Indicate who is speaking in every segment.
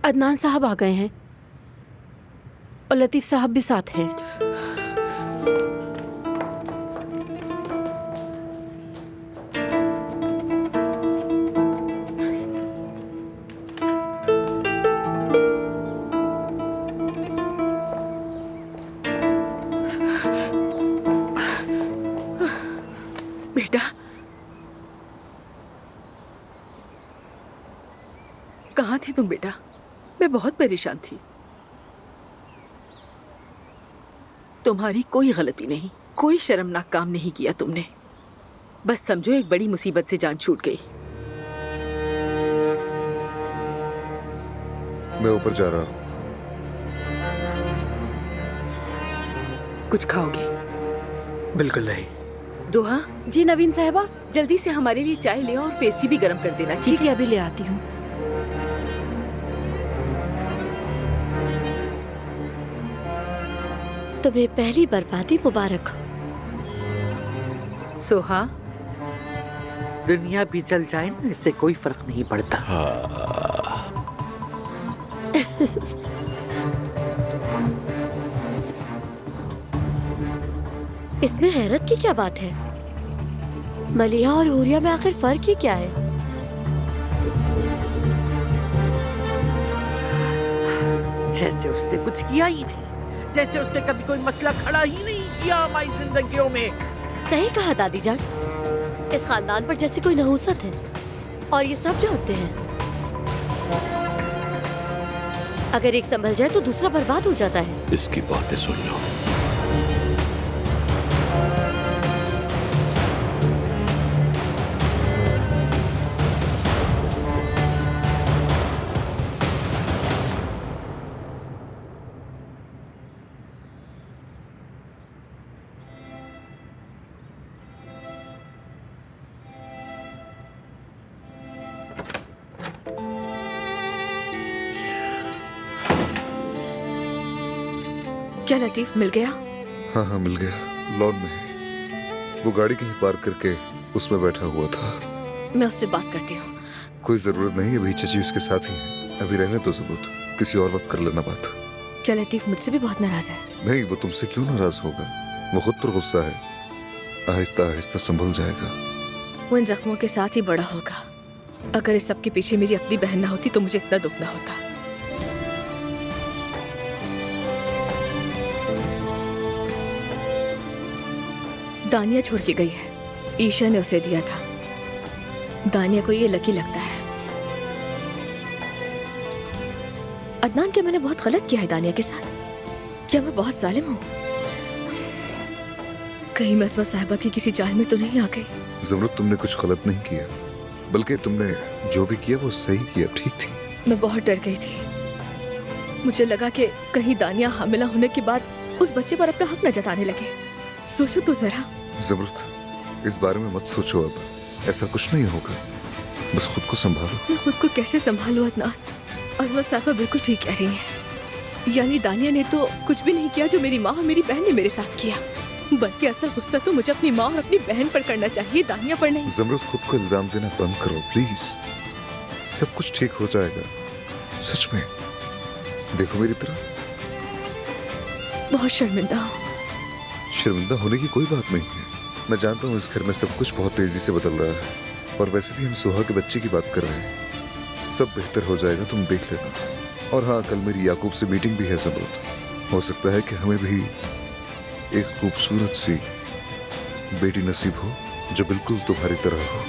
Speaker 1: अदनान साहब आ गए हैं और लतीफ़ साहब भी साथ हैं।
Speaker 2: बेटा, कहाँ थी तुम बेटा? मैं बहुत परेशान थी। तुम्हारी कोई गलती नहीं, कोई शर्मनाक काम नहीं किया तुमने। बस समझो एक बड़ी मुसीबत से जान छूट गई।
Speaker 3: मैं ऊपर जा रहा हूँ।
Speaker 2: कुछ खाओगे?
Speaker 4: बिल्कुल नहीं।
Speaker 2: दोहा,
Speaker 1: जी नवीन साहिबा।
Speaker 2: जल्दी से हमारे लिए चाय ले और पेस्ट्री भी गर्म कर देना।
Speaker 1: ठीक है, अभी ले आती हूँ।
Speaker 5: तुम्हें पहली बर्बादी मुबारक हो।
Speaker 6: सोहा, दुनिया भी जल जाए ना, इससे कोई फर्क नहीं पड़ता।
Speaker 5: इसमें हैरत की क्या बात है? मलिहा और हुरिया में आखिर फर्क ही क्या है?
Speaker 6: जैसे उसने कुछ किया ही नहीं, जैसे उसने कभी कोई मसला खड़ा ही नहीं किया हमारी जिंदगियों में।
Speaker 5: सही कहा दादी जान, इस खानदान पर जैसे कोई नहूसत है और ये सब जानते हैं। अगर एक संभल जाए तो दूसरा बर्बाद हो जाता है।
Speaker 7: इसकी बातें सुन लो।
Speaker 8: क्या लतीफ मिल गया?
Speaker 3: हाँ मिल गया। लॉन में है। वो गाड़ी कहीं पार्क करके उसमें बैठा हुआ था।
Speaker 8: मैं उससे बात करती हूँ।
Speaker 3: कोई जरूरत नहीं, अभी चची उसके साथ ही है। अभी रहने तो जरूरत, किसी और वक्त कर लेना बात।
Speaker 8: क्या लतीफ मुझसे भी बहुत नाराज है?
Speaker 3: नहीं, वो तुमसे क्यों नाराज होगा? वो खुद पर गुस्सा है। आहिस्ता आहिस्ता संभल जाएगा।
Speaker 8: वो इन जख्मों के साथ ही बड़ा होगा। अगर इस सब के पीछे मेरी अपनी बहन ना होती तो मुझे इतना दुख ना होता। दानिया छोड़ के गई है, ईशा ने उसे दिया था। दानिया को ये लकी लगता है। अदनान, क्या मैंने बहुत गलत किया है दानिया के साथ? क्या मैं बहुत जालिम हूँ? कहीं मैं असमा साहिबा की किसी जाल में तो नहीं आ गई?
Speaker 3: ज़मरुद, तुमने कुछ गलत नहीं किया, बल्कि तुमने जो भी किया वो सही किया, ठीक थी।
Speaker 8: मैं बहुत डर गई थी। मुझे लगा कि कहीं दानिया हामिला होने के बाद उस बच्चे पर अपना हक न जताने लगे। सोचो तो जरा।
Speaker 3: ज़मरुद, इस बारे में मत सोचो अब। ऐसा कुछ नहीं होगा, बस खुद को संभालो।
Speaker 8: मैं खुद को कैसे संभालूं अदनान? असमा साहिबा बिल्कुल ठीक कह रही हैं। यानी दानिया ने तो कुछ भी नहीं किया जो मेरी माँ और मेरी बहन ने मेरे साथ किया, बल्कि असल गुस्सा तो मुझे अपनी माँ और अपनी बहन पर करना चाहिए, दानिया पर नहीं।
Speaker 3: ज़मरुद, खुद को इल्जाम देना बंद करो प्लीज। सब कुछ ठीक हो जाएगा, सच में। देखो मेरी तरफ।
Speaker 8: बहुत शर्मिंदा हूँ।
Speaker 3: शर्मिंदा होने की कोई बात नहीं है। मैं जानता हूँ इस घर में सब कुछ बहुत तेजी से बदल रहा है, और वैसे भी हम सुहा के बच्चे की बात कर रहे हैं। सब बेहतर हो जाएगा, तुम देख लेना। और हाँ, कल मेरी याकूब से मीटिंग भी है ज़मरुद। हो सकता है कि हमें भी एक खूबसूरत सी बेटी नसीब हो जो बिल्कुल तुम्हारी तरह हो।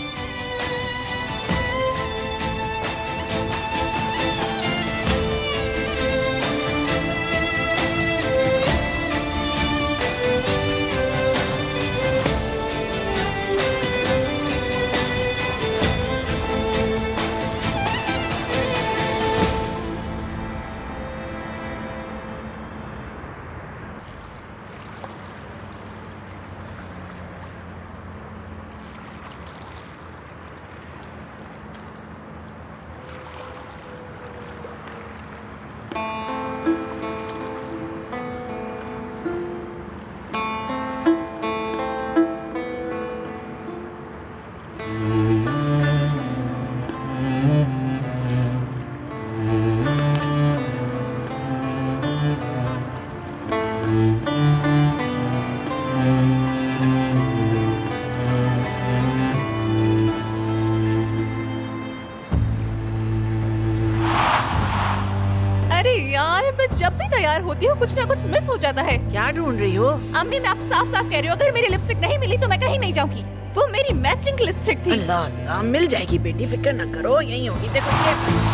Speaker 7: जब भी तैयार होती हूँ कुछ ना कुछ मिस हो जाता है।
Speaker 6: क्या ढूंढ रही हो?
Speaker 7: अम्मी मैं आपसे साफ साफ कह रही हूँ, अगर मेरी लिपस्टिक नहीं मिली तो मैं कहीं नहीं जाऊंगी। वो मेरी मैचिंग लिपस्टिक थी।
Speaker 6: अल्लाह अल्लाह, मिल जाएगी बेटी, फिक्र न करो, यही होगी। देखो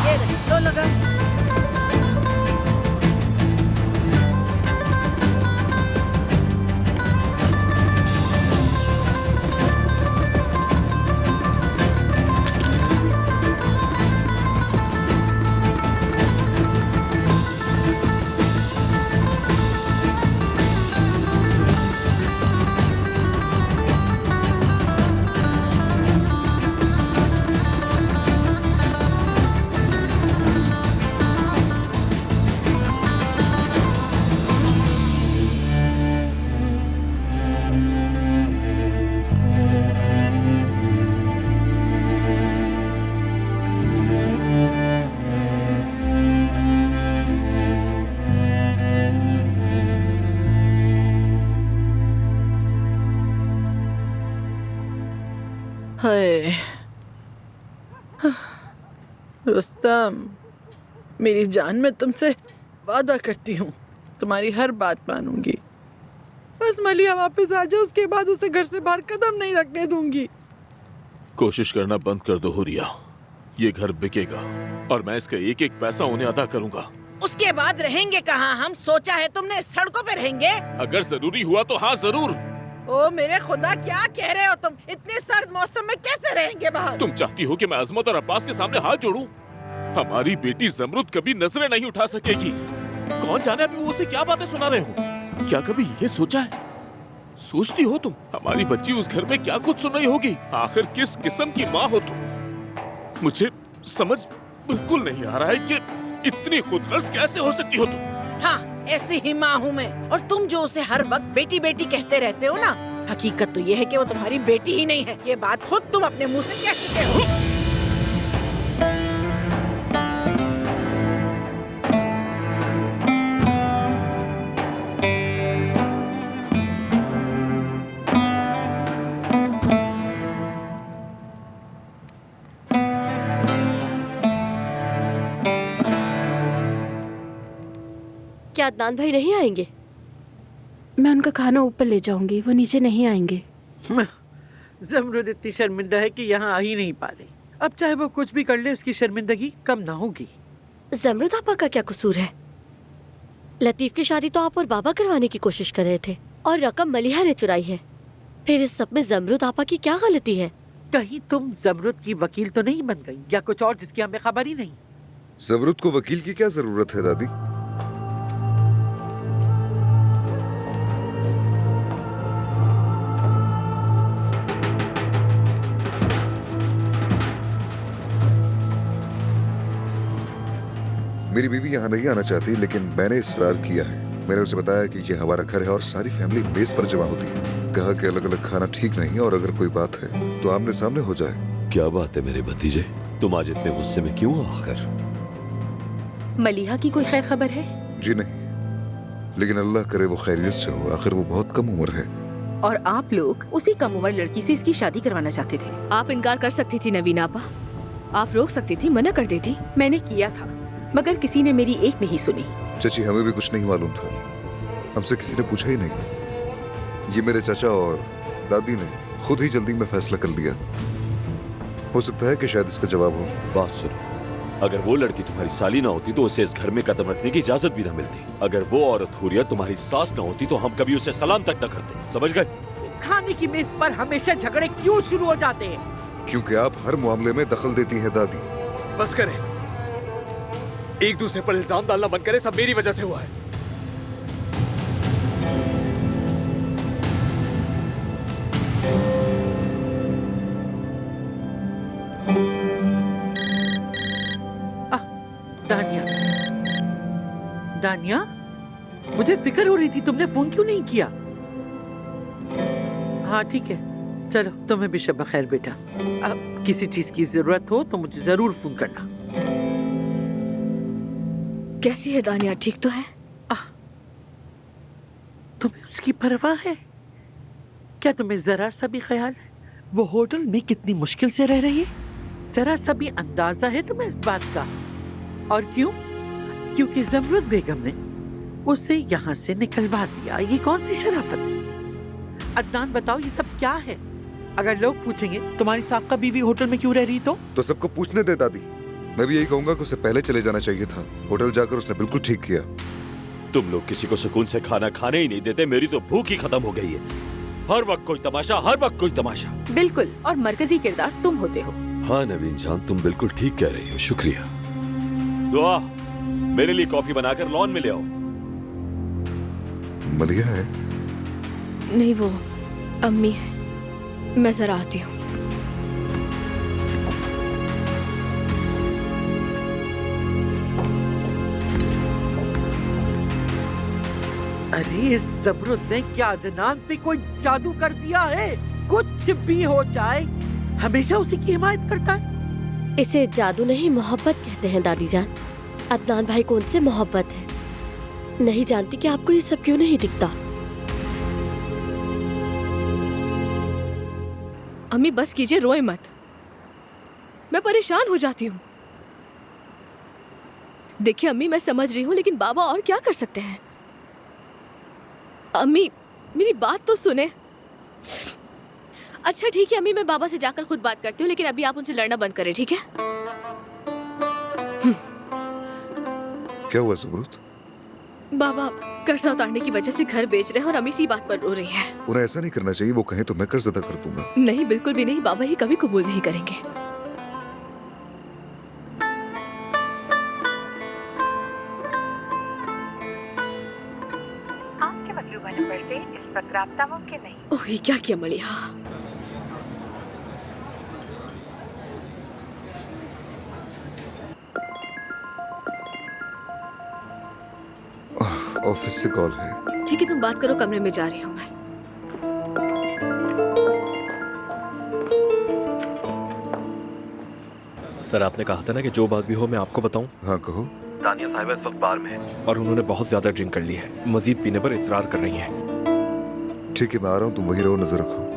Speaker 6: ये लो लगा। हाय रुस्तम, मेरी जान, मैं तुमसे वादा करती हूँ तुम्हारी हर बात मानूंगी। बस मलिया वापस आ जाए, उसके बाद उसे घर से बाहर कदम नहीं रखने दूंगी।
Speaker 9: कोशिश करना बंद कर दो हुरिया, ये घर बिकेगा और मैं इसका एक एक पैसा उन्हें अदा करूंगा।
Speaker 6: उसके बाद रहेंगे कहाँ हम? सोचा है तुमने सड़कों पे रहेंगे?
Speaker 9: अगर जरूरी हुआ तो हाँ जरूर।
Speaker 6: ओ मेरे खुदा, क्या कह रहे हो तुम? इतने सर्द मौसम में कैसे रहेंगे बाहर?
Speaker 9: तुम चाहती हो कि मैं अजमत और अब्बास के सामने हाथ जोड़ूं? हमारी बेटी जमरुद कभी नजरें नहीं उठा सकेगी। कौन जाने अभी वो उसे क्या बातें सुना रहे हो? क्या कभी ये सोचा है? सोचती हो तुम हमारी बच्ची उस घर में क्या कुछ सुन रही होगी? आखिर किस किस्म की माँ हो तुम? मुझे समझ बिल्कुल नहीं आ रहा है कि इतनी खुदगर्ज कैसे हो सकती हो तुम?
Speaker 6: हाँ, ऐसी ही माँ हूँ मैं। और तुम जो उसे हर वक्त बेटी बेटी कहते रहते हो ना, हकीकत तो ये है कि वो तुम्हारी बेटी ही नहीं है। ये बात खुद तुम अपने मुंह से कह चुके हो।
Speaker 5: क्या अदनान भाई नहीं आएंगे?
Speaker 1: मैं उनका खाना ऊपर ले जाऊंगी, वो नीचे नहीं आएंगे।
Speaker 6: जमरुद इतनी शर्मिंदा है कि यहाँ आ ही नहीं पा रही। अब चाहे वो कुछ भी कर ले, उसकी शर्मिंदगी कम ना होगी।
Speaker 5: जमरुद आपा का क्या कसूर है? लतीफ की शादी तो आप और बाबा करवाने की कोशिश कर रहे थे और रकम मलिहा ने चुराई है। फिर इस सब में जमरुद आपा की क्या गलती है?
Speaker 6: कहीं तुम जमरुद की वकील तो नहीं बन गई या कुछ और जिसकी हमें खबर ही नहीं?
Speaker 3: जमरुद को वकील की क्या जरूरत है दादी? मेरी बीवी यहाँ नहीं आना चाहती, लेकिन मैंने इसरार किया है। मैंने उसे बताया कि ये हमारा घर है और सारी फैमिली मेज पर जमा होती है। कहा कि अलग अलग खाना ठीक नहीं है और अगर कोई बात है तो आमने सामने हो जाए।
Speaker 10: क्या बात है मेरे भतीजे, तुम आज इतने गुस्से में क्यों हो? आखिर
Speaker 2: मलिहा की कोई खैर खबर है?
Speaker 3: जी नहीं, लेकिन अल्लाह करे वो खैरियत से हो। आखिर वो बहुत कम उम्र है।
Speaker 2: और आप लोग उसी कम उम्र लड़की से इसकी शादी करवाना चाहते थे।
Speaker 8: आप इनकार कर सकती थी नवीन आपा, आप रोक सकती थी, मना कर देती।
Speaker 2: मैंने किया था, मगर किसी ने मेरी एक नहीं सुनी।
Speaker 3: चाची, हमें भी कुछ नहीं मालूम था, हमसे किसी ने पूछा ही नहीं। ये मेरे चाचा और दादी ने खुद ही जल्दी में फैसला कर लिया। हो सकता है कि शायद इसका जवाब हो।
Speaker 10: बात सुनो, अगर वो लड़की तुम्हारी साली ना होती तो उसे इस घर में कदम रखने की इजाजत भी ना मिलती। अगर वो औरत हुरिया तुम्हारी सास ना होती तो हम कभी उसे सलाम तक न करते। समझ गए?
Speaker 6: खाने की मेज पर हमेशा झगड़े क्यों शुरू हो जाते हैं?
Speaker 3: क्योंकि आप हर मामले में दखल देती हैं दादी।
Speaker 4: बस करें, एक दूसरे पर इल्जाम डालना बंद करें। सब मेरी वजह से हुआ है।
Speaker 6: दानिया, दानिया, मुझे फिक्र हो रही थी, तुमने फोन क्यों नहीं किया? हाँ ठीक है, चलो तुम्हें भी शब खैर बेटा। अब किसी चीज की जरूरत हो तो मुझे जरूर फोन करना।
Speaker 8: कैसी है दानिया, ठीक तो है?
Speaker 6: तुम्हें उसकी परवाह है? क्या तुम्हें जरा सा भी ख्याल है वो होटल में कितनी मुश्किल से रह रही है? जरा सा भी अंदाजा है तुम्हें इस बात का? और क्यों? क्योंकि जमरुद बेगम ने
Speaker 11: उसे यहाँ से निकलवा दिया। ये कौन सी शराफत है? अदनान बताओ ये सब क्या है? अगर लोग पूछेंगे तुम्हारी साहब बीवी होटल में क्यों रह रही तो
Speaker 3: सबको पूछने दे दादी। मैं भी यही कहूंगा कि उसे पहले चले जाना चाहिए था। होटल जाकर उसने बिल्कुल ठीक किया।
Speaker 10: तुम लोग किसी को सुकून से खाना खाने ही नहीं देते। मेरी तो भूख ही खत्म हो गई है। हर वक्त कोई तमाशा, हर वक्त कोई तमाशा।
Speaker 2: बिल्कुल, और मरकजी किरदार तुम होते हो।
Speaker 10: हाँ नवीन जान, तुम बिल्कुल ठीक कह रही हो। शुक्रिया। दुआ, मेरे लिए कॉफी बनाकर लॉन में ले आओ।
Speaker 3: मलिया है?
Speaker 8: नहीं, वो अम्मी है। मैं जरा आती हूँ।
Speaker 11: अरे इस ज़मरुद ने क्या अदनान पे कोई जादू कर दिया है? कुछ भी हो जाए हमेशा उसी की हिमायत करता है।
Speaker 5: इसे जादू नहीं, मोहब्बत कहते हैं दादी जान। अदनान भाई को उनसे मोहब्बत है। नहीं जानती कि आपको ये सब क्यों नहीं दिखता।
Speaker 8: अम्मी बस कीजिए, रोए मत। मैं परेशान हो जाती हूँ। देखिए अम्मी, मैं समझ रही हूँ, लेकिन बाबा और क्या कर सकते हैं? अम्मी मेरी बात तो सुने। अच्छा ठीक है अम्मी, मैं बाबा से जाकर खुद बात करती हूँ, लेकिन अभी आप उनसे लड़ना बंद करें, ठीक है?
Speaker 3: क्या हुआ ज़मरुद?
Speaker 8: बाबा कर्जा उतारने की वजह से घर बेच रहे हैं और अम्मी इसी बात पर रो रही है।
Speaker 3: उन्हें ऐसा नहीं करना चाहिए। वो कहें तो मैं कर्ज अदा कर दूंगा।
Speaker 8: नहीं, बिल्कुल भी नहीं। बाबा ये कभी कबूल नहीं करेंगे।
Speaker 12: आपके मतलूबा नंबर से इस वक्त राब्ता मुमकिन नहीं।
Speaker 8: ओह, ये क्या किया मलिया?
Speaker 3: ऑफिस से कॉल है।
Speaker 8: ठीक है, तुम बात करो, कमरे में जा रही हूँ मैं।
Speaker 4: सर, आपने कहा था ना कि जो बात भी हो मैं आपको बताऊं।
Speaker 3: हाँ कहो।
Speaker 4: तानिया साहिबा इस वक्त बार में है और उन्होंने बहुत ज्यादा ड्रिंक कर ली है। मजीद पीने पर इसरार कर रही हैं।
Speaker 3: ठीक है, मैं आ रहा हूँ। तुम वहीं रहो, नजर रखो।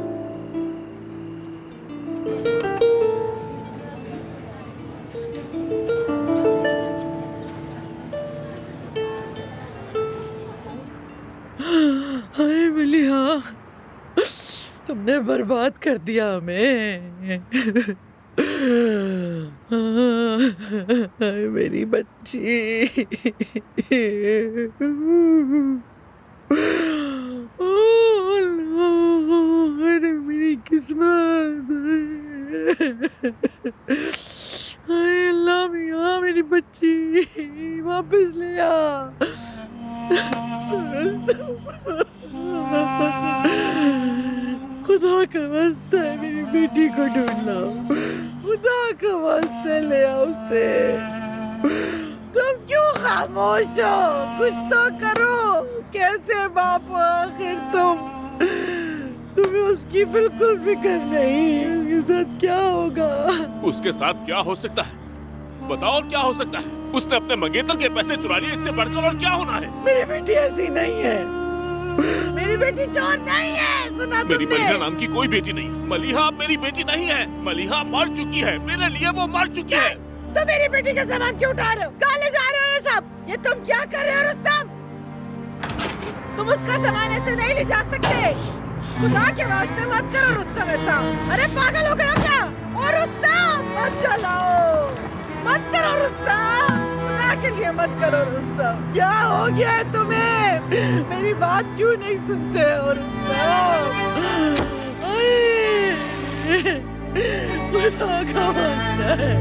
Speaker 6: हाय मलिहा, तुमने बर्बाद कर दिया हमें। हाय मेरी बच्ची। अरे मेरी किस्मत। हाय अल्लाह मियाँ, मेरी बच्ची वापस ले आ। खुदा का वास्ता है, मेरी बेटी को ढूंढ लाओ। खुदा का वास्ता ले आओ उसे। तुम क्यों खामोश हो? कुछ तो करो। कैसे बाप हो आखिर तुम? तुम्हें उसकी बिल्कुल फिक्र नहीं। उसके साथ क्या होगा?
Speaker 9: उसके साथ क्या हो सकता है? बताओ क्या हो सकता है? उसने अपने मंगेतर के पैसे चुरा लिए। इससे बढ़कर और क्या होना है?
Speaker 6: मेरी बेटी ऐसी नहीं है। मेरी बेटी चोर नहीं है। सुना तुमने?
Speaker 9: मेरी मलिहा नाम की कोई बेटी नहीं। मलिहा मेरी बेटी नहीं है। मलिहा मर चुकी है। मेरे लिए वो मर चुकी है।
Speaker 6: तो मेरी बेटी का सामान क्यों उठा रहे हो? कहाँ ले जा रहे हो ये सब? ये तुम क्या कर रहे हो रुस्तम? तुम उसका सामान ऐसे नहीं ले जा सकते। खुदा के वास्ते मत करो रुस्तम ऐसा। अरे पागल हो गया क्या? और रुस्तम मत चलाओ, मत करो रुस्तम। खुदा के लिए मत करो रुस्तम। क्या हो गया है तुम्हें? मेरी बात क्यों नहीं सुनते हो रुस्तम? खुदा का वास्ता है।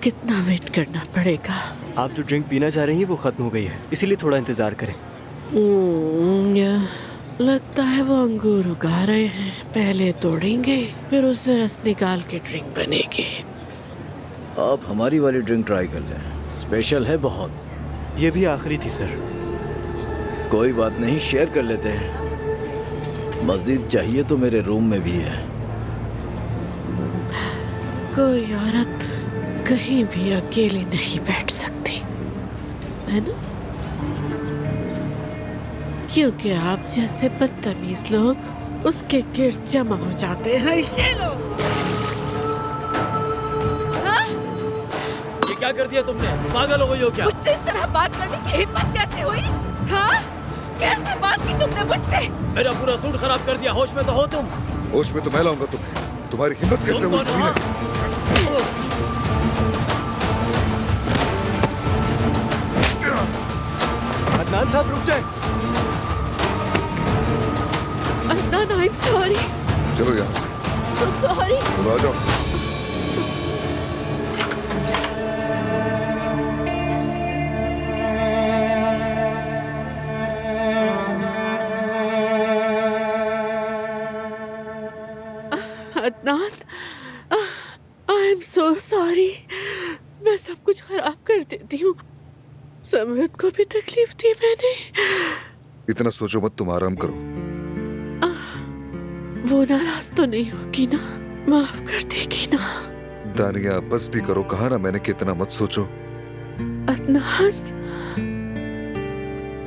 Speaker 6: कितना वेट करना पड़ेगा?
Speaker 13: आप जो ड्रिंक पीना चाह रही हैं वो खत्म हो गई है, इसीलिए थोड़ा इंतजार करें।
Speaker 6: लगता है वो अंगूर उगा रहे हैं, पहले तोड़ेंगे फिर उससे रस निकाल के ड्रिंक बनेगी।
Speaker 14: आप हमारी वाली ड्रिंक ट्राई कर लें, स्पेशल है बहुत।
Speaker 13: ये भी आखिरी थी सर।
Speaker 14: कोई बात नहीं, शेयर कर लेते हैं। मजीद चाहिए तो मेरे रूम में भी है।
Speaker 6: कोई औरत कहीं भी अकेली नहीं बैठ सकती, है ना? क्योंकि आप जैसे बदतमीज लोग उसके गिर्द जमा हो जाते हैं। ये लो।
Speaker 10: ये क्या कर दिया तुमने? पागल हो गई हो क्या?
Speaker 2: मुझसे इस तरह बात करने की हिम्मत कैसे हुई? हाँ? कैसे बात की तुमने मुझसे?
Speaker 10: मेरा पूरा सूट खराब कर दिया। होश में तो हो तुम?
Speaker 3: होश में तो मैं लाऊंगा तुम्हें। तुम्हारी हिम्मत कैसे हुई?
Speaker 13: अदनान साहब रुक जाए।
Speaker 6: Adnan, I am sorry.
Speaker 3: चलो यहाँ से।
Speaker 6: So sorry.
Speaker 3: चलो आ जाओ।
Speaker 6: Adnan, I am so sorry. मैं सब कुछ खराब कर देती हूँ। समृद्ध को भी तकलीफ दी मैंने।
Speaker 3: इतना सोचो मत, तुम आराम करो।
Speaker 6: वो नाराज तो नहीं होगी ना? माफ कर देगी ना?
Speaker 3: दानिया बस भी करो, कहा ना मैंने कि इतना मत सोचो।
Speaker 6: अदनान,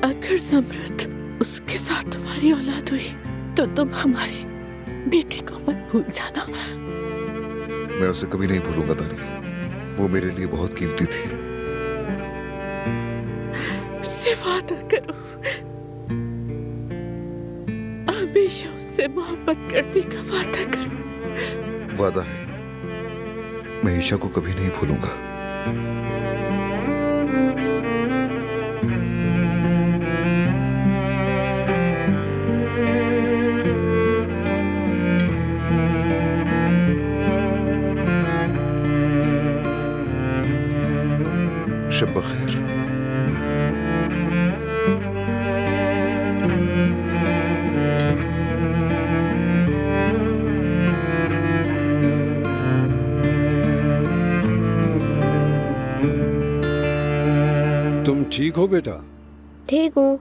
Speaker 6: अगर समृद्ध उसके साथ तुम्हारी औलाद हुई तो तुम हमारी बेटी को मत भूल जाना।
Speaker 3: मैं उसे कभी नहीं भूलूंगा दानिया, वो मेरे लिए बहुत कीमती थी।
Speaker 6: मुझसे वादा करो, हमेशा उससे मोहब्बत करने का वादा करो।
Speaker 3: वादा है, मैं ईशा को कभी नहीं भूलूंगा। शब बखैर।
Speaker 15: तुम ठीक हो बेटा?
Speaker 5: ठीक हूँ।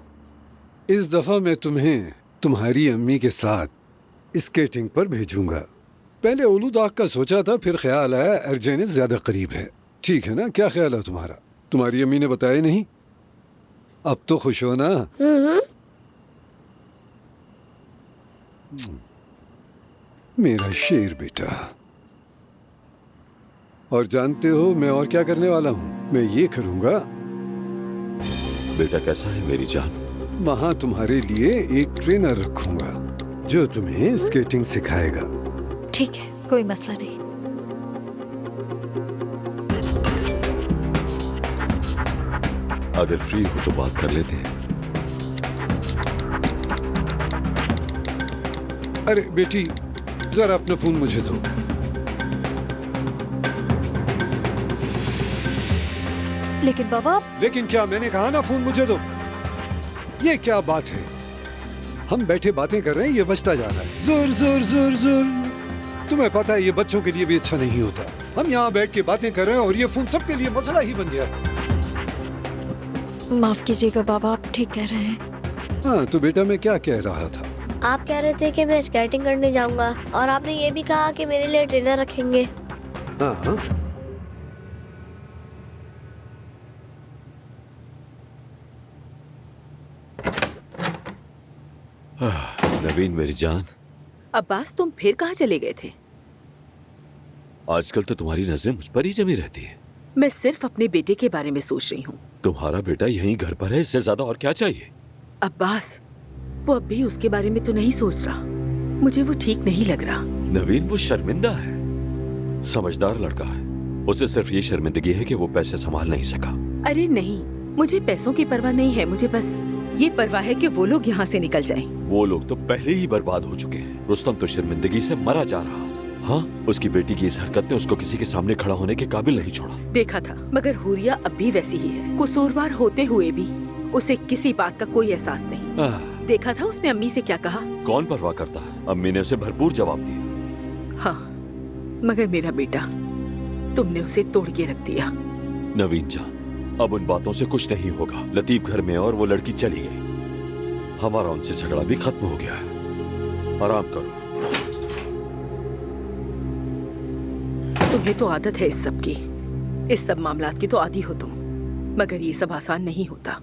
Speaker 15: इस दफा मैं तुम्हें तुम्हारी अम्मी के साथ स्केटिंग पर भेजूंगा। पहले ओलूदाग का सोचा था, फिर ख्याल आया अर्जेनिस ज्यादा करीब है। ठीक है ना? क्या ख्याल है तुम्हारा? तुम्हारी अम्मी ने बताया नहीं? अब तो खुश हो ना? मेरा शेर बेटा। और जानते हो मैं और क्या करने वाला हूँ? मैं ये करूँगा।
Speaker 10: बेटा कैसा है मेरी जान?
Speaker 15: वहाँ तुम्हारे लिए एक ट्रेनर रखूंगा जो तुम्हें स्केटिंग सिखाएगा।
Speaker 7: ठीक है, कोई मसला नहीं।
Speaker 10: अगर फ्री हो तो बात कर लेते हैं।
Speaker 15: अरे बेटी, जरा अपना फोन मुझे दो।
Speaker 7: लेकिन बाबा।
Speaker 15: लेकिन क्या? मैंने कहा ना फोन मुझे दो। ये क्या बात है? हम बैठे बातें कर रहे हैं, ये बजता जा रहा है। जोर जोर जोर जोर। तुम्हें पता है ये बच्चों के लिए भी अच्छा नहीं होता। हम यहाँ बैठ के बातें कर रहे हैं और ये फोन सबके लिए मसला ही बन गया है।
Speaker 7: माफ कीजिएगा बाबा, आप ठीक कह रहे हैं।
Speaker 15: हाँ तो बेटा मैं क्या कह रहा था?
Speaker 5: आप कह रहे थे कि मैं स्केटिंग करने जाऊंगा और आपने ये भी कहा कि मेरे लिए ट्रेनर रखेंगे।
Speaker 15: हाँ हाँ।
Speaker 10: नवीन मेरी जान।
Speaker 2: अब्बास, तुम फिर कहाँ चले गए थे?
Speaker 10: आजकल तो तुम्हारी नजरें मुझ पर ही जमी रहती हैं।
Speaker 2: मैं सिर्फ अपने बेटे के बारे में सोच रही हूँ।
Speaker 10: तुम्हारा बेटा यहीं घर पर है, इससे ज्यादा और क्या चाहिए?
Speaker 2: अब्बास, वो अब भी उसके बारे में तो नहीं सोच रहा। मुझे वो ठीक नहीं लग रहा।
Speaker 10: नवीन वो शर्मिंदा है, समझदार लड़का है। उसे सिर्फ ये शर्मिंदगी है कि वो पैसे संभाल नहीं सका।
Speaker 2: अरे नहीं, मुझे पैसों की परवाह नहीं है। मुझे बस ये परवाह है कि वो लोग यहाँ से निकल जाएं।
Speaker 10: वो लोग तो पहले ही बर्बाद हो चुके हैं। रुस्तम तो शर्मिंदगी से मरा जा रहा। हाँ, उसकी बेटी की इस हरकत ने उसको किसी के सामने खड़ा होने के काबिल नहीं छोड़ा।
Speaker 2: देखा था, मगर हुरिया अब भी वैसी ही है। कसूरवार होते हुए भी उसे किसी बात का कोई एहसास नहीं। देखा था उसने अम्मी से क्या कहा।
Speaker 10: कौन परवाह करता है, अम्मी ने उसे भरपूर जवाब दिया।
Speaker 2: हाँ, मगर मेरा बेटा, तुमने उसे तोड़ के रख दिया।
Speaker 10: नवीन जान, अब उन बातों से कुछ नहीं होगा। लतीफ घर में और वो लड़की चली गई। हमारा उनसे झगड़ा भी खत्म हो गया है। आराम करो।
Speaker 2: तुम्हें तो आदत है इस सब की, इस सब मामलात की तो आदी हो तुम, मगर ये सब आसान नहीं होता।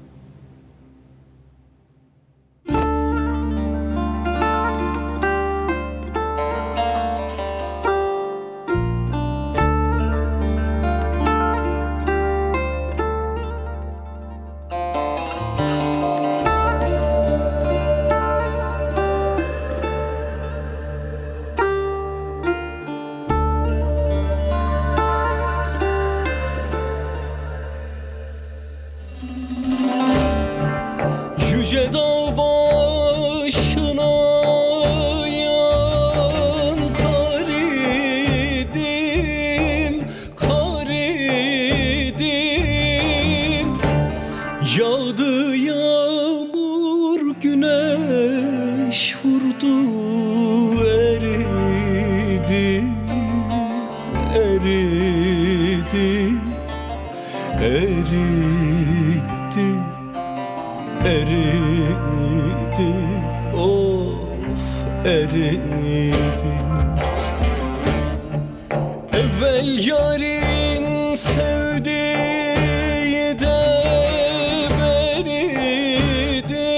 Speaker 16: Yüce dağ başına yankar idim, kar idim. Yağdı yağmur, güneş vurdu, eridi, eridi, eridi. Eridi, of eridim. Evvel yarın sevdiği de ben idim,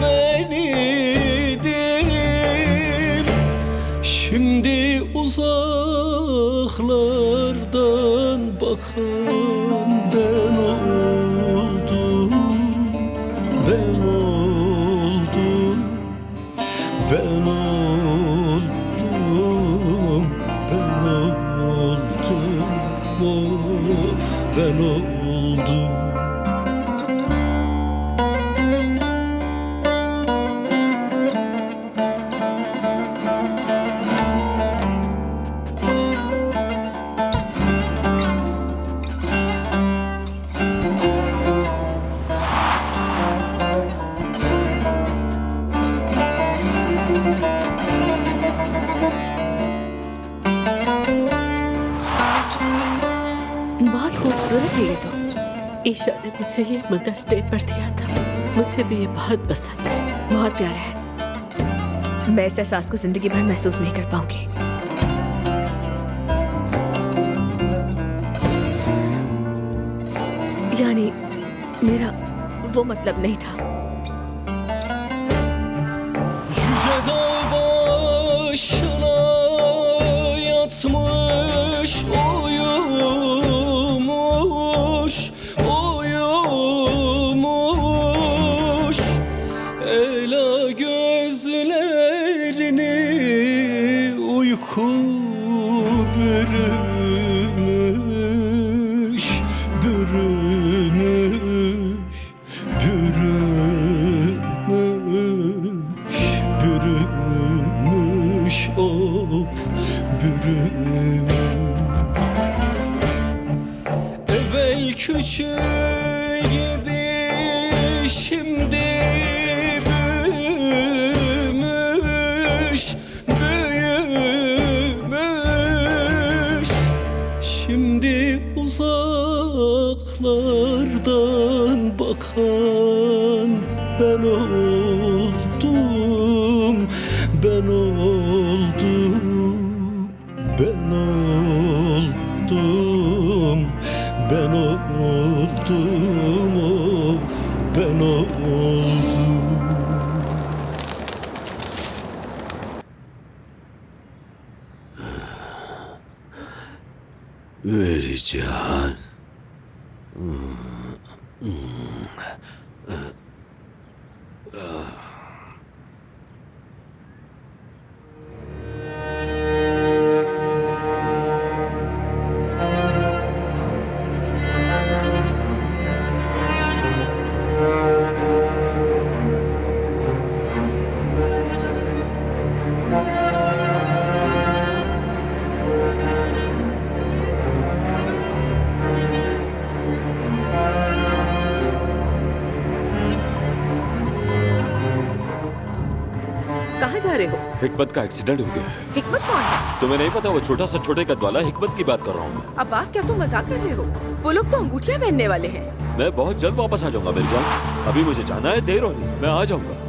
Speaker 16: ben idim. Şimdi uzaklardan bakan ben oldum. Ben oldum, ben oldum, ben oldum, of ben oldum.
Speaker 5: बहुत खूबसूरत है ये तो।
Speaker 1: ईशा ने मुझे ये mother's day पर दिया था, मुझे भी ये बहुत पसंद है।
Speaker 8: बहुत प्यारा है। मैं इस एहसास को जिंदगी भर महसूस नहीं कर पाऊंगी। यानी मेरा वो मतलब नहीं था।
Speaker 16: Yüce dağ başına yatmış, uyumuş, uyumuş. Ela gözlerini uyku bürümüş, bürümüş, bürümüş, bürümüş, of bürümüş. Evvel küçüğüydü, şimdi büyümüş, büyümüş. Şimdi uzaklardan bakan ben oldum, ben oldum, ben oldum, ben oldum, of ben oldum.
Speaker 10: Vereceğim.
Speaker 2: कहाँ जा रहे हो?
Speaker 10: हिकमत का accident हो गया है।
Speaker 2: हिकमत कौन है?
Speaker 10: तुम्हें नहीं पता? वो छोटा सा छोटे कद वाला हिकमत की बात कर रहा हूँ मैं।
Speaker 2: अब्बास, क्या तुम मजाक कर रहे हो? वो लोग तो अंगूठियां पहनने वाले हैं।
Speaker 10: मैं बहुत जल्द वापस आ जाऊंगा मेरी जान। अभी मुझे जाना है, देर हो रही, मैं आ जाऊंगा।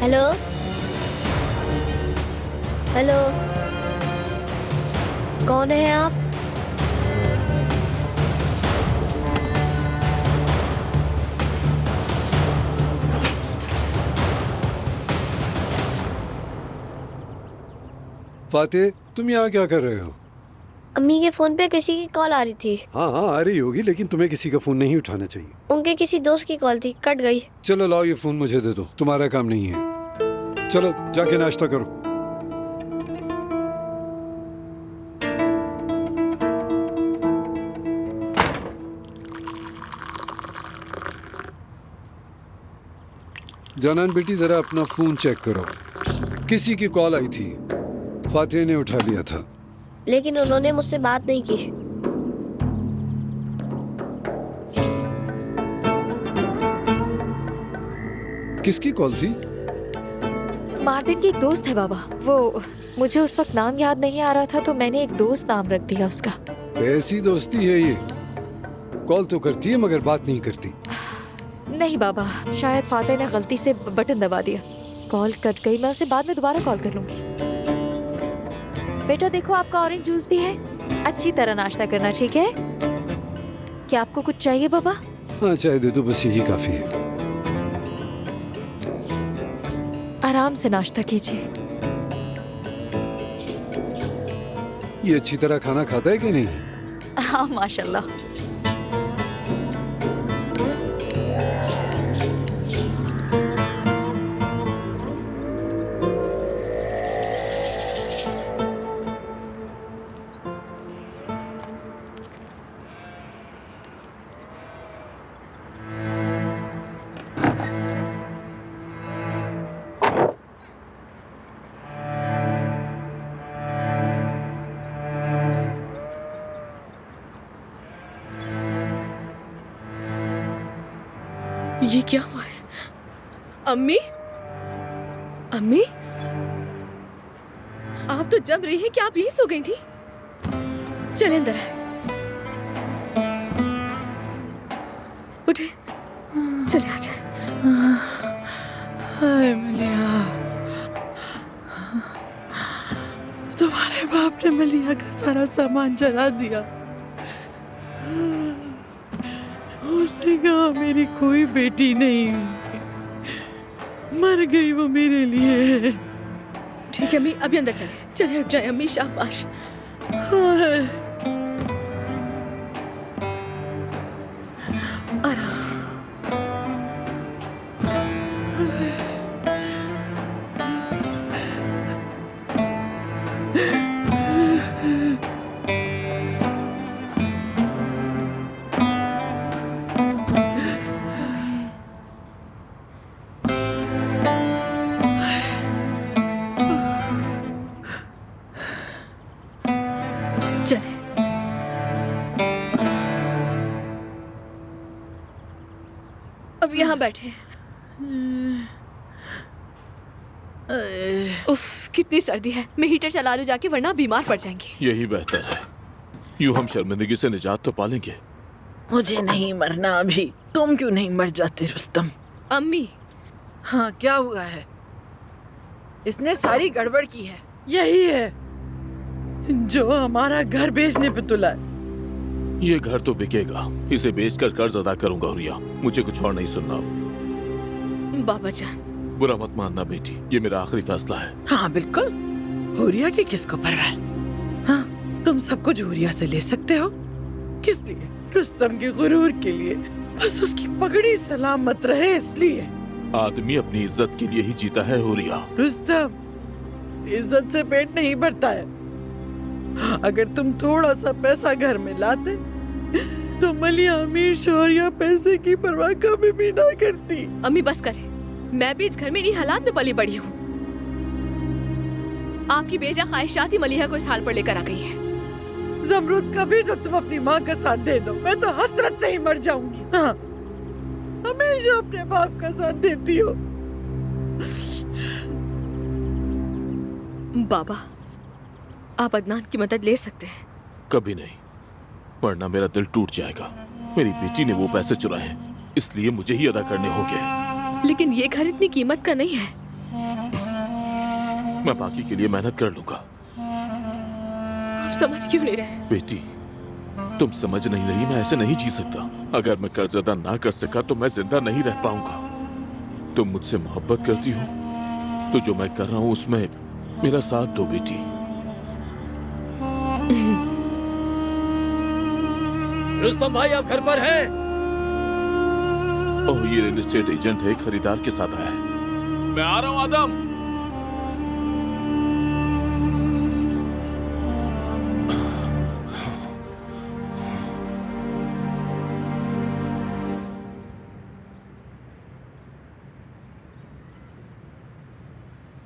Speaker 5: हेलो हेलो, कौन है आप?
Speaker 15: फातेह, तुम यहाँ क्या कर रहे हो?
Speaker 5: अम्मी के फोन पे किसी की कॉल आ रही थी।
Speaker 15: हाँ हाँ आ रही होगी, लेकिन तुम्हें किसी का फोन नहीं उठाना चाहिए।
Speaker 5: उनके किसी दोस्त की कॉल थी, कट गई।
Speaker 15: चलो लाओ, ये फोन मुझे दे दो, तुम्हारा काम नहीं है। चलो जाके नाश्ता करो। जानान बेटी, जरा अपना फोन चेक करो। किसी की कॉल आई थी, फातेह ने उठा लिया था।
Speaker 5: लेकिन उन्होंने मुझसे बात नहीं की।
Speaker 15: किसकी कॉल थी?
Speaker 7: मार्टिन की एक दोस्त है बाबा। वो मुझे उस वक्त नाम याद नहीं आ रहा था, तो मैंने एक दोस्त नाम रख दिया उसका।
Speaker 15: कैसी दोस्ती है ये? कॉल तो करती है मगर बात नहीं करती।
Speaker 7: नहीं बाबा, शायद फातेह ने गलती से बटन दबा दिया, कॉल कट गई। मैं उसे बाद में दोबारा कॉल कर लूंगी। बेटा देखो, आपका ऑरेंज जूस भी है। अच्छी तरह नाश्ता करना, ठीक है? क्या आपको कुछ चाहिए बाबा?
Speaker 15: हाँ चाय दे दो, बस यही काफी है।
Speaker 7: आराम से नाश्ता कीजिए।
Speaker 15: ये अच्छी तरह खाना खाता है कि नहीं?
Speaker 7: हाँ माशाल्लाह।
Speaker 8: ये क्या हुआ है? अम्मी, अम्मी, आप तो जम रही हैं कि आप यहीं सो गई थी? चले अंदर आए। उठे, चले आ जाए।
Speaker 6: हाय मलिया, तुम्हारे बाप ने मलिया का सारा सामान जला दिया। उसने कहा मेरी कोई बेटी नहीं, मर गई वो मेरे लिए।
Speaker 8: ठीक है अम्मी, अभी अंदर चले। चले उठ जाए अम्मी, शाबाश। आराम से। अब यहाँ बैठे। उफ, कितनी सर्दी है। मैं हीटर चला लूं जाके, वरना बीमार पड़ जाएंगे।
Speaker 9: यही बेहतर है, यूं हम शर्मिंदगी से निजात तो पालेंगे।
Speaker 6: मुझे नहीं मरना अभी। तुम क्यों नहीं मर जाते रुस्तम?
Speaker 8: अम्मी।
Speaker 6: हाँ क्या हुआ है? इसने सारी गड़बड़ की है। यही है जो हमारा घर बेचने पे तुला है।
Speaker 9: ये घर तो बिकेगा, इसे बेचकर कर्ज अदा करूंगा हुरिया। मुझे कुछ और नहीं सुनना।
Speaker 8: बाबा जान,
Speaker 9: बुरा मत मानना बेटी, ये मेरा आखिरी फैसला है।
Speaker 6: हाँ बिल्कुल, हुरिया की किसको परवाह है? हाँ, तुम सब कुछ हुरिया से ले सकते हो। किस लिए? रुस्तम के गुरूर के लिए। बस उसकी पगड़ी सलामत रहे इसलिए।
Speaker 9: आदमी अपनी इज्जत के लिए ही जीता है हुरिया।
Speaker 6: रुस्तम, इज्जत से पेट नहीं भरता है। अगर तुम थोड़ा सा पैसा घर में लाते तो मलिया हमेशा और या पैसे की परवाह कभी भी ना करती।
Speaker 8: अम्मी बस करें, मैं भी इस घर में इन्हीं हालात में पली बड़ी हूँ। आपकी बेजा ख्वाहिशात ही मलिहा को इस हाल पर लेकर आ गई है।
Speaker 6: जमरुद, कभी तो तुम अपनी माँ का साथ दे दो, मैं तो हसरत से ही मर जाऊंगी। हाँ, हमेशा अपने बाप का साथ देती हो।
Speaker 8: बाबा, आप अदनान की मदद ले सकते हैं।
Speaker 9: कभी नहीं, वरना मेरा दिल टूट जाएगा। मेरी बेटी ने वो पैसे चुराए हैं, इसलिए मुझे ही अदा करने होंगे।
Speaker 8: लेकिन ये घर इतनी कीमत का नहीं है।
Speaker 9: मैं बाकी के लिए मेहनत कर लूंगा।
Speaker 8: समझ क्यों नहीं रहे?
Speaker 9: बेटी, तुम समझ नहीं रही, मैं ऐसे नहीं जी सकता। अगर मैं कर्ज अदा ना कर सका तो मैं जिंदा नहीं रह पाऊंगा। तुम मुझसे मोहब्बत करती हो तो जो मैं कर रहा हूँ उसमें मेरा साथ दो बेटी।
Speaker 14: रुस्तम भाई, आप घर पर हैं?
Speaker 9: ओह, ये रियल एस्टेट एजेंट है, खरीदार के साथ आया है। मैं आ रहा हूँ आदम।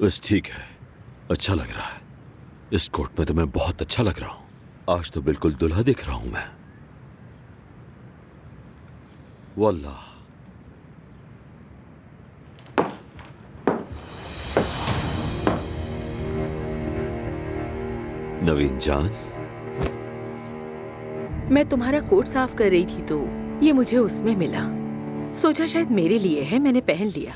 Speaker 10: बस ठीक है, अच्छा लग रहा है। इस कोट में तो मैं बहुत अच्छा लग रहा हूं। आज तो बिल्कुल दुल्हा दिख रहा हूं मैं। वल्लाह। नवीन जान,
Speaker 2: मैं तुम्हारा कोट साफ कर रही थी तो ये मुझे उसमें मिला। सोचा शायद मेरे लिए है, मैंने पहन लिया।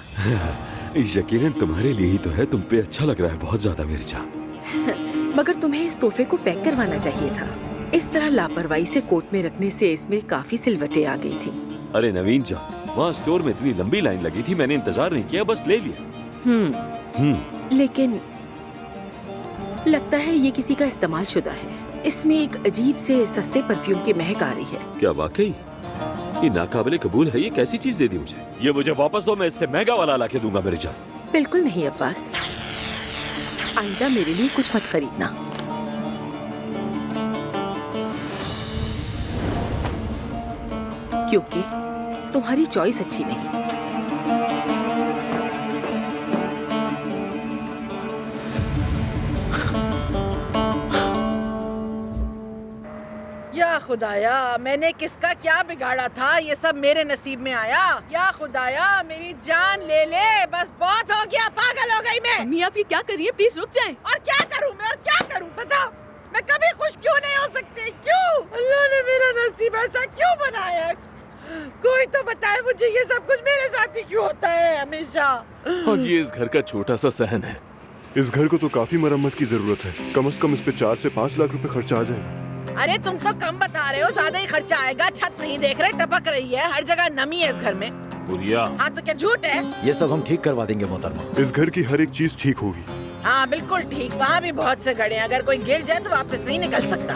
Speaker 10: यकीनन तुम्हारे लिए ही तो है। तुम पे अच्छा लग रहा है बहुत ज्यादा मेरी जान।
Speaker 2: मगर तुम्हें इस तोहफे को पैक करवाना चाहिए था। इस तरह लापरवाही से कोट में रखने से इसमें काफी सिलवटें आ गई थी।
Speaker 10: अरे नवीन जान, वहाँ स्टोर में इतनी लंबी लाइन लगी थी, मैंने इंतजार नहीं किया, बस ले लिया।
Speaker 2: लेकिन लगता है ये किसी का इस्तेमाल शुदा है। इसमें एक अजीब से सस्ते परफ्यूम की महक आ रही है।
Speaker 10: क्या वाकई? ये नाकाबिले कबूल है। ये कैसी चीज दे दी मुझे? ये मुझे वापस दो, मैं इससे महंगा वाला लाके दूंगा मेरी जान।
Speaker 2: बिल्कुल नहीं अब्बास, आइंदा मेरे लिए कुछ मत खरीदना। क्योंकि तुम्हारी चॉइस अच्छी नहीं।
Speaker 6: या खुदाया, मैंने किसका क्या बिगाड़ा था? ये सब मेरे नसीब में आया। या खुदाया, मेरी जान ले ले, बस बहुत हो गया, पागल हो गई मैं।
Speaker 8: अम्मी, आप ये क्या कर रही है? प्लीज रुक जाएं।
Speaker 6: और क्या करूं मैं, और क्या करूं? बताओ, मैं कभी खुश क्यों नहीं हो सकती? क्यों अल्लाह ने मेरा नसीब ऐसा क्यों बनाया? कोई तो बताए मुझे, ये सब कुछ मेरे साथ ही क्यों होता है हमेशा?
Speaker 9: और ये इस घर का छोटा सा सहन है।
Speaker 13: इस घर को तो काफी मरम्मत की जरूरत है। कम से कम इस पे 4 से 5 लाख रुपए खर्चा आ जाएगा।
Speaker 6: अरे तुम तो कम बता रहे हो, ज्यादा ही खर्चा आएगा। छत नहीं देख रहे, टपक रही है, हर जगह नमी है इस घर में।
Speaker 9: बुरिया।
Speaker 6: हाँ तो क्या झूठ है?
Speaker 14: ये सब हम ठीक करवा देंगे मोहतरमा।
Speaker 13: इस घर की हर एक चीज ठीक होगी।
Speaker 6: हाँ बिल्कुल ठीक। वहाँ भी बहुत से गड्ढे हैं, अगर कोई गिर जाए तो वापस नहीं निकल सकता।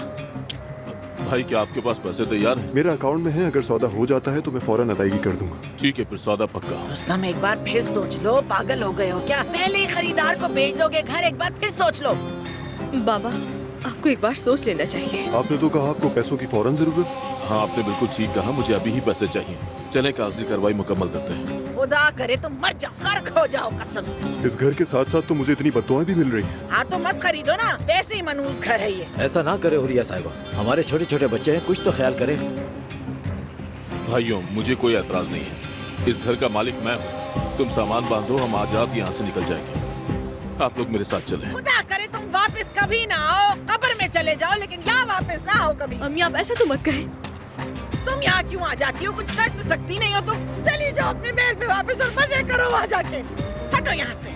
Speaker 9: भाई, क्या आपके पास पैसे तैयार हैं?
Speaker 13: मेरा अकाउंट में है, अगर सौदा हो जाता है तो मैं फौरन अदायगी कर दूंगा।
Speaker 9: ठीक है, फिर सौदा पक्का।
Speaker 6: रुस्तम, एक बार फिर सोच लो। पागल हो गए हो क्या? पहले ही खरीदार को बेच दोगे घर, एक बार फिर सोच लो।
Speaker 8: बाबा, आपको एक बार सोच लेना चाहिए।
Speaker 13: आपने तो कहा आपको पैसों की फौरन जरूरत।
Speaker 9: हाँ, आपने बिल्कुल ठीक कहा, मुझे अभी ही पैसे चाहिए। चलें, कागजी कार्रवाई मुकम्मल करते हैं।
Speaker 6: खुदा करे तुम मर जाओ, गर्क हो जाओ कसम से।
Speaker 13: इस घर के साथ साथ तो मुझे इतनी बद्दुआएं भी मिल रही हैं।
Speaker 6: हाँ तो मत खरीदो ना, वैसे ही मनहूस घर है ये।
Speaker 14: ऐसा ना करे हुरिया साहिबा, हमारे छोटे छोटे बच्चे हैं, कुछ तो ख्याल करें।
Speaker 9: भाइयों, मुझे कोई एतराज नहीं है। इस घर का मालिक मैं हूँ। तुम सामान बांधो, हम आज रात यहाँ से निकल जाएंगे। आप लोग मेरे साथ चलें।
Speaker 6: खुदा करे तुम वापस कभी ना आओ, कब्र में चले जाओ, लेकिन यहाँ वापस ना आओ कभी।
Speaker 8: अम्मी, आप ऐसा तो मत कहें।
Speaker 6: तुम यहाँ क्यों आ जाती हो? कुछ कर तो सकती नहीं हो तुम? चली जाओ अपने महल में वापस और मजे करो वहाँ जाके। हटो यहाँ से।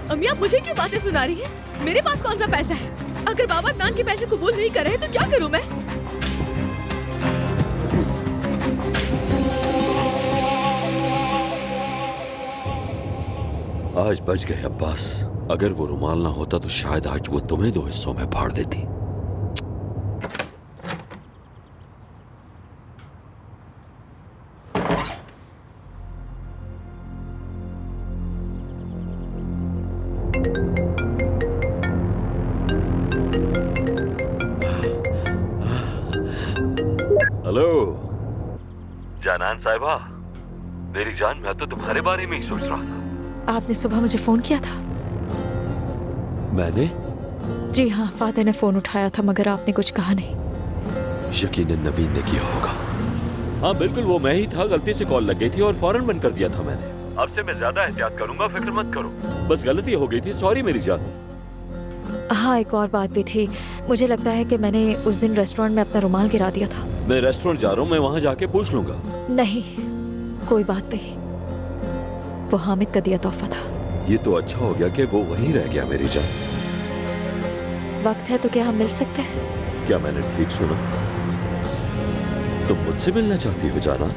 Speaker 8: अम्मी, आप मुझे क्यों बातें सुना रही हैं? मेरे पास कौन सा पैसा है? अगर बाबा अदनान के पैसे कबूल नहीं कर रहे तो क्या करूँ मैं?
Speaker 10: आज बच गए अब्बास। अगर वो रुमाल ना होता तो शायद आज वो तुम्हें 2 हिस्सों में फाड़ देती। हेलो जानान साहिबा, मेरी जान, मैं तो तुम्हारे बारे में ही सोच रहा था।
Speaker 7: आपने सुबह मुझे फोन किया था?
Speaker 10: मैंने?
Speaker 7: जी हाँ, फादर ने फोन उठाया था मगर आपने कुछ कहा नहीं।
Speaker 10: यकीनन नवीन ने किया होगा। हाँ बिल्कुल, वो मैं ही था। गलती से कॉल लग गई थी और फौरन बंद कर दिया था मैंने। अब से मैं ज्यादा एहतियात करूंगा, फिक्र मत करो। बस गलती हो गई थी, सॉरी मेरी जान।
Speaker 7: हाँ, एक और बात भी थी। मुझे लगता है कि मैंने उस दिन रेस्टोरेंट में अपना रुमाल गिरा दिया था।
Speaker 10: मैं रेस्टोरेंट जा रहा हूँ, मैं वहाँ जाके पूछ लूंगा।
Speaker 7: नहीं, कोई बात नहीं, वो हामिद का दिया तोहफा था।
Speaker 10: ये तो अच्छा हो गया कि वो वहीं रह गया मेरी जान।
Speaker 7: वक्त है तो क्या हम मिल सकते हैं?
Speaker 10: क्या मैंने ठीक सुना? तुम मुझसे मिलना चाहती हो जाना?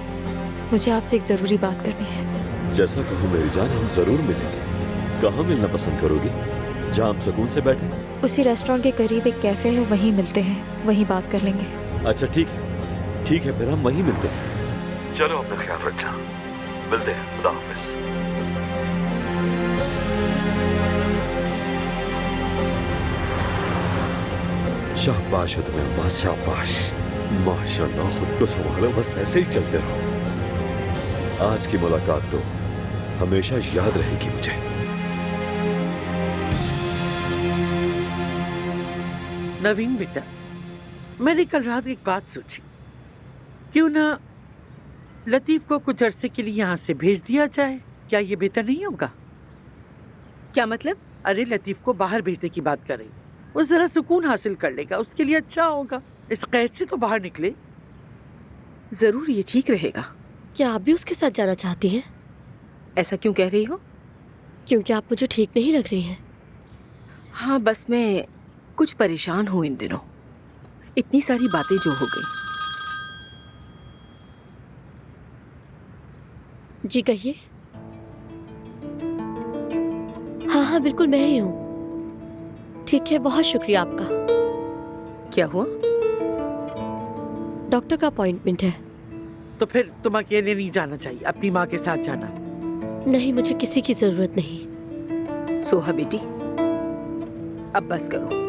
Speaker 7: मुझे आपसे एक जरूरी बात करनी है।
Speaker 10: जैसा कहो मेरी जान, हम जरूर मिलेंगे। कहाँ मिलना पसंद करोगी? जहाँ हम सुकून से बैठे।
Speaker 7: उसी रेस्टोरेंट के करीब एक कैफे है, वहीं मिलते हैं, वहीं बात कर लेंगे।
Speaker 10: अच्छा ठीक है, फिर हम वहीं मिलते हैं। चलो अपना ख्याल रखना, मिलते हैं। खुदा हाफिज। शाबाश हो तुम्हें अम्मा, शाबाश। माशाल्लाह, खुद को संभालो, बस ऐसे ही चलते रहो। आज की मुलाकात तो हमेशा याद रहेगी मुझे।
Speaker 11: नवीन बेटा, मैंने कल रात एक बात सोची, क्यों ना लतीफ को कुछ अरसे के लिए यहाँ से भेज दिया जाए? क्या ये बेहतर नहीं होगा?
Speaker 2: क्या मतलब?
Speaker 11: अरे लतीफ को बाहर भेजने की बात कर रही, वो जरा सुकून हासिल कर लेगा, उसके लिए अच्छा होगा। इस कैद से तो बाहर निकले।
Speaker 2: जरूर ये ठीक रहेगा।
Speaker 5: क्या आप भी उसके साथ जाना चाहती हैं?
Speaker 2: ऐसा क्यों कह रही हो?
Speaker 5: क्योंकि आप मुझे ठीक नहीं लग रही हैं।
Speaker 2: हाँ, बस मैं कुछ परेशान हूँ इन दिनों, इतनी सारी बातें जो हो गई।
Speaker 5: जी कहिए। हाँ बिल्कुल, मैं ही हूँ। ठीक है, बहुत शुक्रिया आपका।
Speaker 2: क्या हुआ?
Speaker 5: डॉक्टर का अपॉइंटमेंट है।
Speaker 11: तो फिर तुम अकेले नहीं जाना चाहिए, अपनी माँ के साथ जाना।
Speaker 5: नहीं, मुझे किसी की जरूरत नहीं।
Speaker 2: सोहा बेटी, अब बस करो।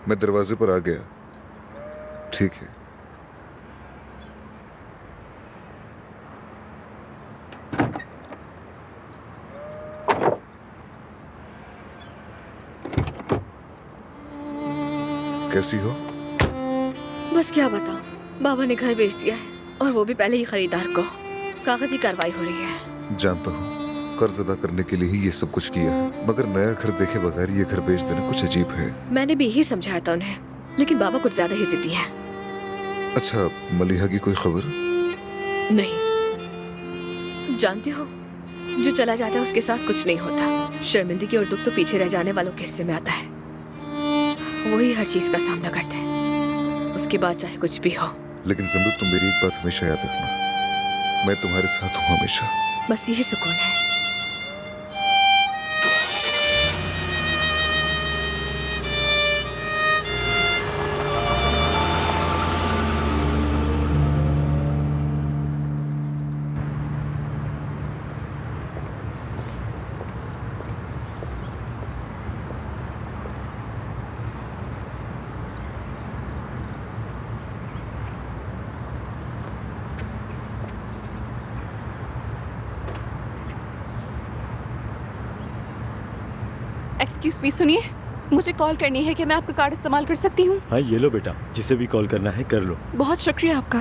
Speaker 3: मैं दरवाजे पर आ गया। ठीक है। कैसी हो?
Speaker 8: बस क्या बताऊं, बाबा ने घर बेच दिया है और वो भी पहले ही खरीदार को। कागजी कार्रवाई हो रही है।
Speaker 3: जानता हूँ, कर्ज अदा करने के लिए ही ये सब कुछ किया है, मगर नया घर देखे बगैर ये घर बेच देना कुछ अजीब है।
Speaker 8: मैंने भी यही समझाया था उन्हें, लेकिन बाबा कुछ ज्यादा ही जिद्दी है।
Speaker 3: अच्छा, मलिहा की कोई खबर?
Speaker 8: नहीं, जानते हो, जो चला जाता है उसके साथ कुछ नहीं होता। शर्मिंदगी और दुख तो पीछे रह जाने वालों के हिस्से में आता है। वही हर चीज का सामना करते हैं, उसके बाद चाहे कुछ भी हो।
Speaker 3: लेकिन ज़मरुद, तुम मेरी एक बात हमेशा याद रखना, मैं तुम्हारे साथ हूँ हमेशा।
Speaker 8: बस यही सुकून है।
Speaker 17: एक्सक्यूज मी, सुनिए, मुझे कॉल करनी है। कि मैं आपका कार्ड इस्तेमाल कर सकती हूँ?
Speaker 18: हाँ ये लो बेटा, जिसे भी कॉल करना है कर लो।
Speaker 17: बहुत शुक्रिया आपका।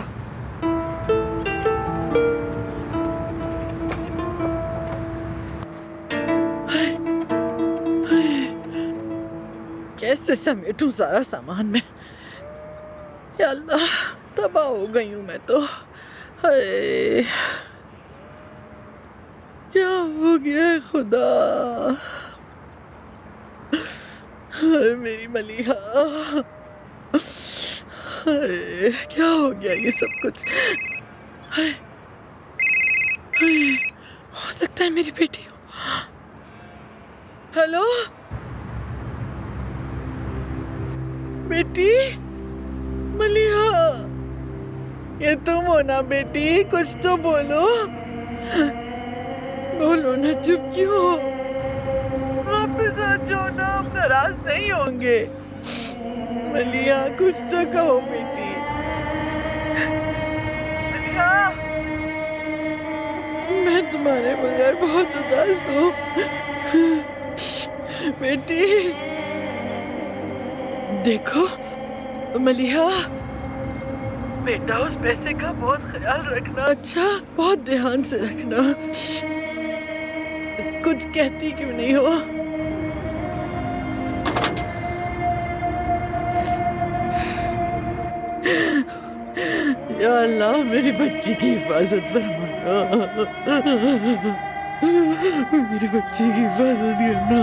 Speaker 6: कैसे समेटूं सारा सामान में? या अल्लाह, तबाह हो गई हूँ मैं तो। हाय, क्या हो गया है खुदा? हाय मेरी मलिहा, हाय क्या हो गया ये सब कुछ? हाय हाय, हो सकता है मेरी बेटी हो। हेलो बेटी, मलिहा, ये तुम हो ना बेटी? कुछ तो बोलो, बोलो ना, चुप क्यों हो? वापस आ जाओ ना, हम नाराज नहीं होंगे। मलिहा, कुछ तो कहो बेटी। मलिहा, मैं तुम्हारे बगैर बहुत उदास हूँ बेटी। देखो मलिहा, बेटा उस पैसे का बहुत ख्याल रखना, अच्छा? बहुत ध्यान से रखना। कुछ कहती क्यों नहीं हो? या अल्लाह, मेरी बच्ची की हिफाजत फरमाना, मेरी बच्ची की हिफाजत करना।